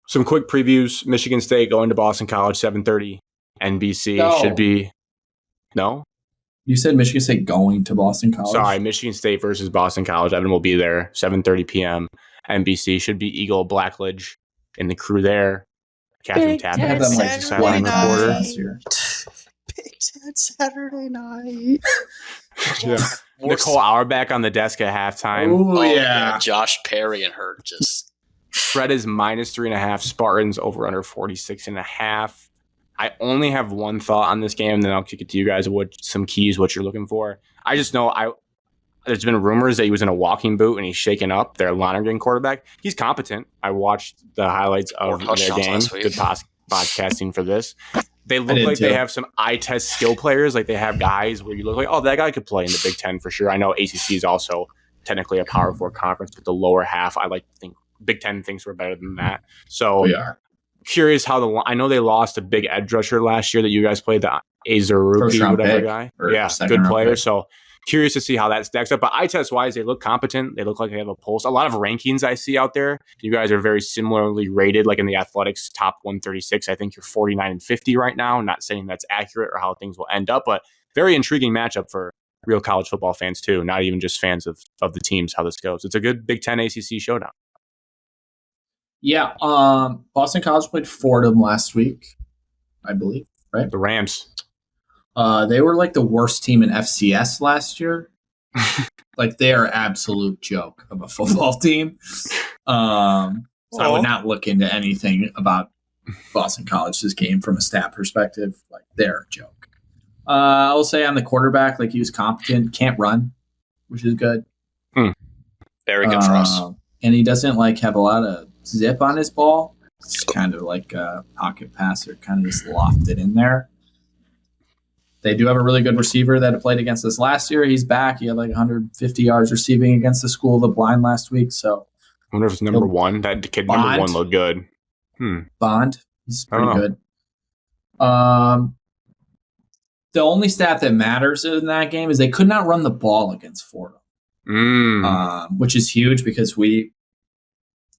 Some quick previews. Michigan State going to Boston College, 7:30. NBC should be... No? You said Michigan State going to Boston College? Sorry, Michigan State versus Boston College. Evan will be there, 7:30 p.m. NBC should be Eagle Blackledge in the crew there. Catherine Tappan had them like sideline reporter. last year. Big Ten Saturday night. Yeah. Nicole Auerbach on the desk at halftime. Oh, yeah. Josh Perry and her just... Spread is -3.5. Spartans over under 46.5. I only have one thought on this game, then I'll kick it to you guys. What you're looking for. I just know there's been rumors that he was in a walking boot and he's shaken up. Their Lonergan quarterback. He's competent. I watched the highlights of their game. Good podcasting for this. They look like they have some eye test skill players. Like they have guys where you look like, oh, that guy could play in the Big Ten for sure. I know ACC is also technically a Power 4 conference, but the lower half, I like to think Big Ten thinks we're better than that. So we are. Curious how I know they lost a big edge rusher last year that you guys played, the Azaruki, whatever guy. Yeah, good player. Pick. So curious to see how that stacks up. But eye test wise, they look competent. They look like they have a pulse. A lot of rankings I see out there. You guys are very similarly rated, like in the Athletics top 136. I think you're 49 and 50 right now. I'm not saying that's accurate or how things will end up, but very intriguing matchup for real college football fans too. Not even just fans of the teams, how this goes. It's a good Big Ten ACC showdown. Yeah, Boston College played Fordham last week, I believe, right? The Rams. They were like the worst team in FCS last year. Like they are absolute joke of a football team. So I would not look into anything about Boston College's game from a stat perspective. Like they're a joke. I will say on the quarterback, like he was competent, can't run, which is good. Very good for us. And he doesn't like have a lot of zip on his ball. It's kind of like a pocket passer, kind of just lofted in there. They do have a really good receiver that played against us last year. He's back. He had like 150 yards receiving against the School of the Blind last week. So I wonder if it's number one. That kid Bond. Number one looked good. Bond. He's pretty good. The only stat that matters in that game is they could not run the ball against Fordham, which is huge because we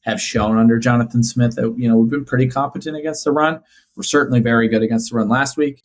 have shown under Jonathan Smith that, we've been pretty competent against the run. We're certainly very good against the run last week.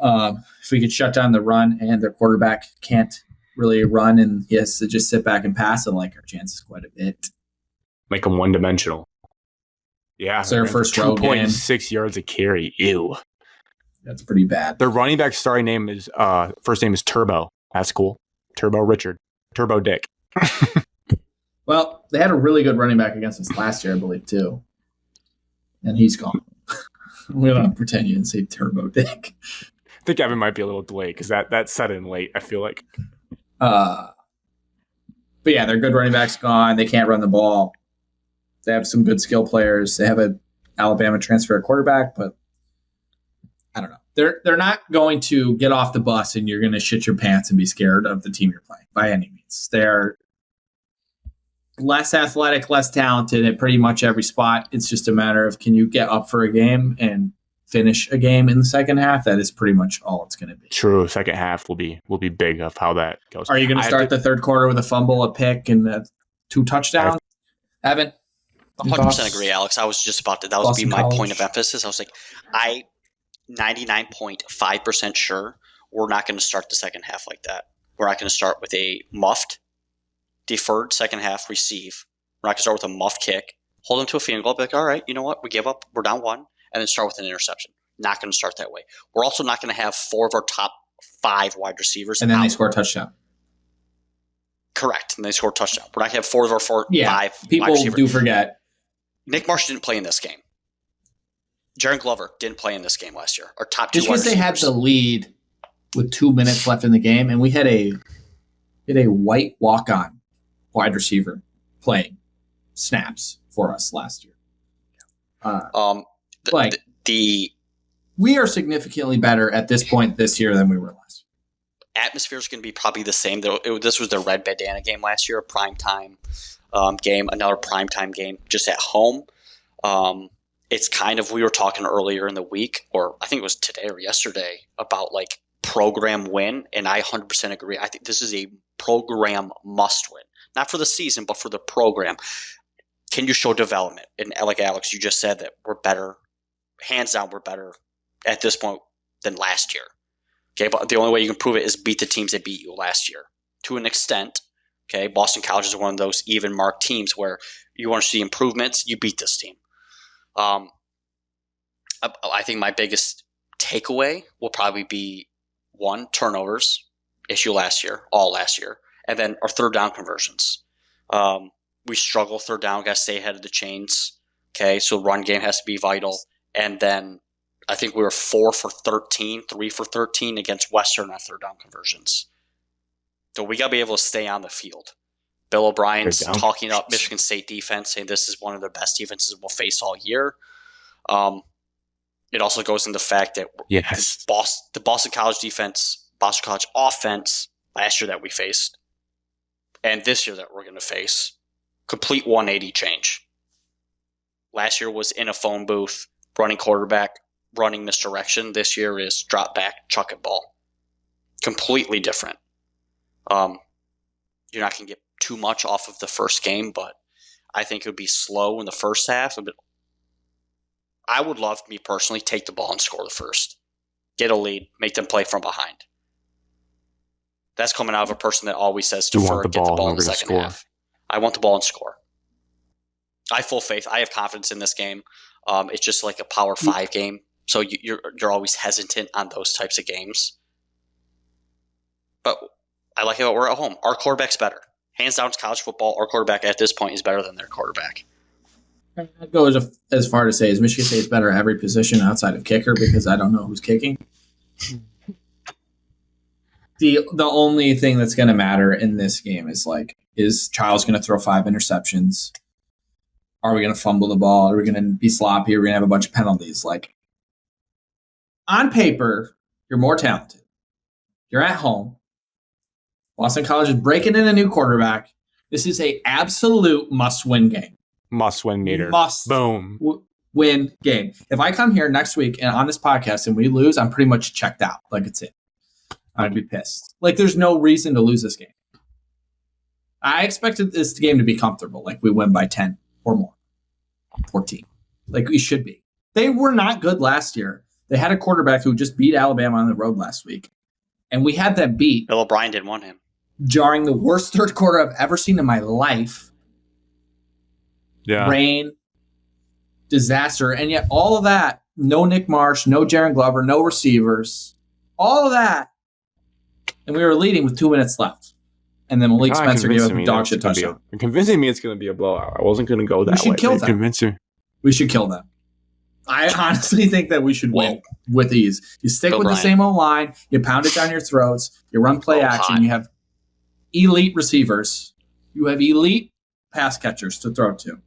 If we could shut down the run and their quarterback can't really run and he has to just sit back and pass, I like our chances quite a bit. Make them one-dimensional. Yeah. It's their first road game. 2.6 yards a carry. Ew. That's pretty bad. Their running back starting name is, first name is Turbo. That's cool. Turbo Richard. Turbo Dick. Well, they had a really good running back against us last year, I believe, too. And he's gone. We don't pretend you didn't say Turbo Dick. I think Evan might be a little delayed because that set in late, I feel like. But yeah, their good running back's gone. They can't run the ball. They have some good skill players. They have an Alabama transfer quarterback, but I don't know. They're not going to get off the bus and you're going to shit your pants and be scared of the team you're playing by any means. They're less athletic, less talented at pretty much every spot. It's just a matter of can you get up for a game and finish a game in the second half. That is pretty much all it's going to be. True. Second half will be big of how that goes. Are you going to start the third quarter with a fumble, a pick, and 2 touchdowns? Evan? 100% agree, Alex. I was just about to. That would be my point of emphasis. I was like, 99.5% sure we're not going to start the second half like that. We're not going to start with a muffed, deferred second half receive. We're not going to start with a muff kick, hold them to a field goal, be like, all right, you know what? We give up. We're down 1, and then start with an interception. Not going to start that way. We're also not going to have 4 of our top 5 wide receivers. And then they score a touchdown. Correct. And they score a touchdown. We're not going to have 4 of our 5 people wide receivers. Do forget. Nick Marsh didn't play in this game. Jaron Glover didn't play in this game last year. Our top 2 just because they had the lead with 2 minutes left in the game, and we had a white walk-on wide receiver playing snaps for us last year. We are significantly better at this point this year than we were last year. Atmosphere is going to be probably the same. This was the Red Bandana game last year, a primetime game, another primetime game just at home. It's kind of, we were talking earlier in the week, or I think it was today or yesterday, about like program win, and I 100% agree. I think this is a program must win. Not for the season, but for the program. can you show development? And like Alex, you just said that we're better, hands down, we're better at this point than last year. Okay, but the only way you can prove it is beat the teams that beat you last year to an extent. Okay, Boston College is one of those even marked teams where you want to see improvements, you beat this team. I think my biggest takeaway will probably be one, turnovers issue all last year, and then our third down conversions. We struggle third down, got to stay ahead of the chains. Okay, so run game has to be vital. And then I think we were 4 for 13, 3 for 13 against Western on third down conversions. So we got to be able to stay on the field. Bill O'Brien's talking up Michigan State defense, saying this is one of the best defenses we'll face all year. It also goes into the fact that the Boston College defense, Boston College offense last year that we faced, and this year that we're going to face, complete 180 change. Last year was in a phone booth, running quarterback, running misdirection. This year is drop back, chuck it ball. Completely different. You're not going to get too much off of the first game, but I think it would be slow in the first half. I would love, me personally, take the ball and score the first. Get a lead, make them play from behind. That's coming out of a person that always says to get the ball in the second half. I want the ball and score. I have full faith. I have confidence in this game. It's just like a Power 5 game, so you're always hesitant on those types of games. But I like it when we're at home. Our quarterback's better. Hands down, it's college football. Our quarterback at this point is better than their quarterback. I'd go as far to say is Michigan State's better at every position outside of kicker because I don't know who's kicking. The only thing that's going to matter in this game is Childs going to throw 5 interceptions? Are we going to fumble the ball? Are we going to be sloppy? Are we going to have a bunch of penalties? On paper, you're more talented. You're at home. Boston College is breaking in a new quarterback. This is a absolute must-win game. Must-win meter. Boom. Win game. If I come here next week and on this podcast and we lose, I'm pretty much checked out. It's it. I'd be pissed. There's no reason to lose this game. I expected this game to be comfortable. We win by 10 or more. 14. We should be. They were not good last year. They had a quarterback who just beat Alabama on the road last week. And we had that beat. Bill O'Brien didn't want him. Jarring the worst third quarter I've ever seen in my life. Yeah. Rain. Disaster. And yet all of that, no Nick Marsh, no Jaron Glover, no receivers. All of that. And we were leading with 2 minutes left. And then Malik Spencer gave up a dog shit touchdown. You're convincing me it's going to be a blowout. I wasn't going to go that way. We should kill them. We should kill them. I honestly think that we should win with ease. You stick with the same old line. You pound it down your throats. You run play action. You have elite receivers. You have elite pass catchers to throw to.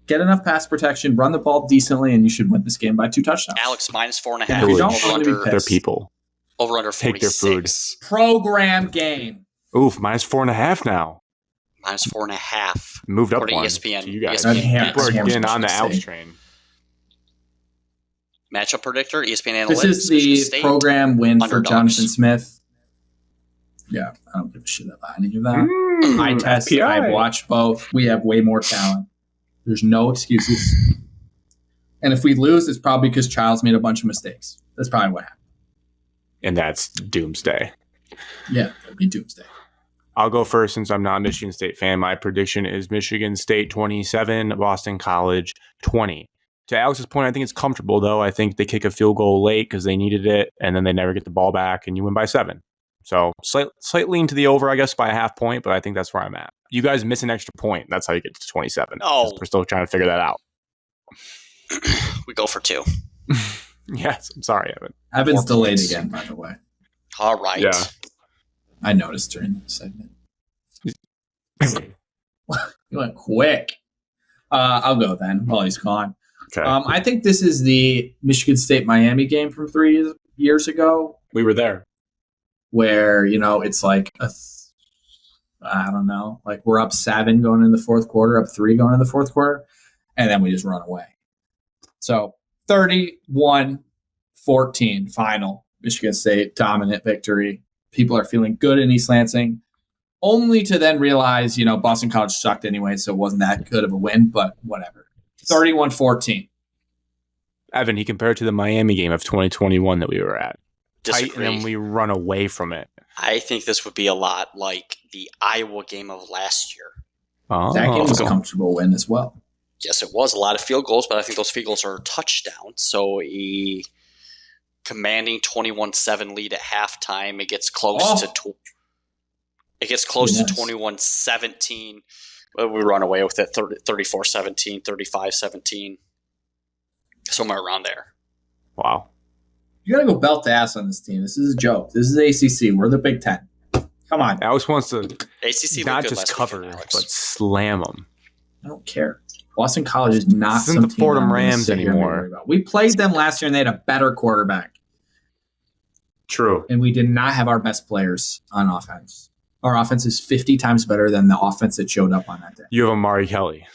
Get enough pass protection, run the ball decently, and you should win this game by 2 touchdowns. Alex, -4.5. If you don't, they're people. Over under 46. Take their food. Program game. Oof, -4.5 now. -4.5. Moved up to one. ESPN. To you guys. ESPN. We're getting on the Alps train. Matchup predictor, ESPN Analytics. This is the program win for Jonathan Smith. Yeah, I don't give a shit about any of that. I test. I watch both. We have way more talent. There's no excuses. And if we lose, it's probably because Childs made a bunch of mistakes. That's probably what happened. And that's doomsday. Yeah, it'll be doomsday. I'll go first since I'm not a Michigan State fan. My prediction is Michigan State 27, Boston College 20. To Alex's point, I think it's comfortable, though. I think they kick a field goal late because they needed it, and then they never get the ball back, and you win by 7. So slight lean to the over, I guess, by a half point, but I think that's where I'm at. You guys miss an extra point. That's how you get to 27. Oh. We're still trying to figure that out. We go for 2. Yes, I'm sorry, Evan. Evan's delayed again, by the way. All right. Yeah. I noticed during the segment. You went quick. I'll go then while he's gone. Okay. I think this is the Michigan State-Miami game from 3 years ago. We were there. Where, it's I don't know, we're up 7 going in the fourth quarter, up 3 going in the fourth quarter, and then we just run away. So 31-14 final. Michigan State dominant victory. People are feeling good in East Lansing. only to then realize, Boston College sucked anyway, so it wasn't that good of a win, but whatever. 31-14. Evan, he compared to the Miami game of 2021 that we were at. Disagree. Tight, and then we run away from it. I think this would be a lot like the Iowa game of last year. Oh. That game was a comfortable win as well. Yes, it was a lot of field goals, but I think those field goals are touchdowns. So a commanding 21-7 lead at halftime. It gets close to it gets close to 21-17. We run away with it 34-17, 35-17, somewhere around there. Wow. You got to go belt to ass on this team. This is a joke. This is ACC. We're the Big Ten. Come on. Alex wants to ACC not just cover, but slam them. I don't care. Boston College is not This isn't the Fordham Rams anymore. We played them last year, and they had a better quarterback. True. And we did not have our best players on offense. Our offense is 50 times better than the offense that showed up on that day. You have Amari Kelly.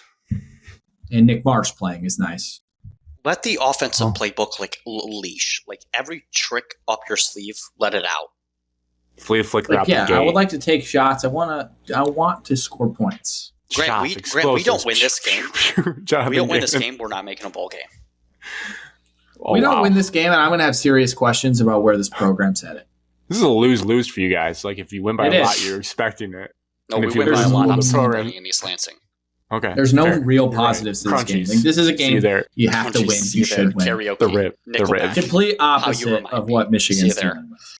And Nick Marsh playing is nice. Let the offensive playbook leash. Like every trick up your sleeve, let it out. Flea flicker out the gate. I would like to take shots. I want to score points. Grant, we don't win this game. We don't win this game. We're not making a bowl game. We don't win this game, and I'm going to have serious questions about where this program's headed. This is a lose-lose for you guys. Like, if you win by a lot, you're expecting it. No, we win by a lot. I'm celebrating in East Lansing. Okay. There's no real positives to this game. Like, this is a game you have to win. You should win. Karaoke. The rib. Complete opposite of what Michigan's doing.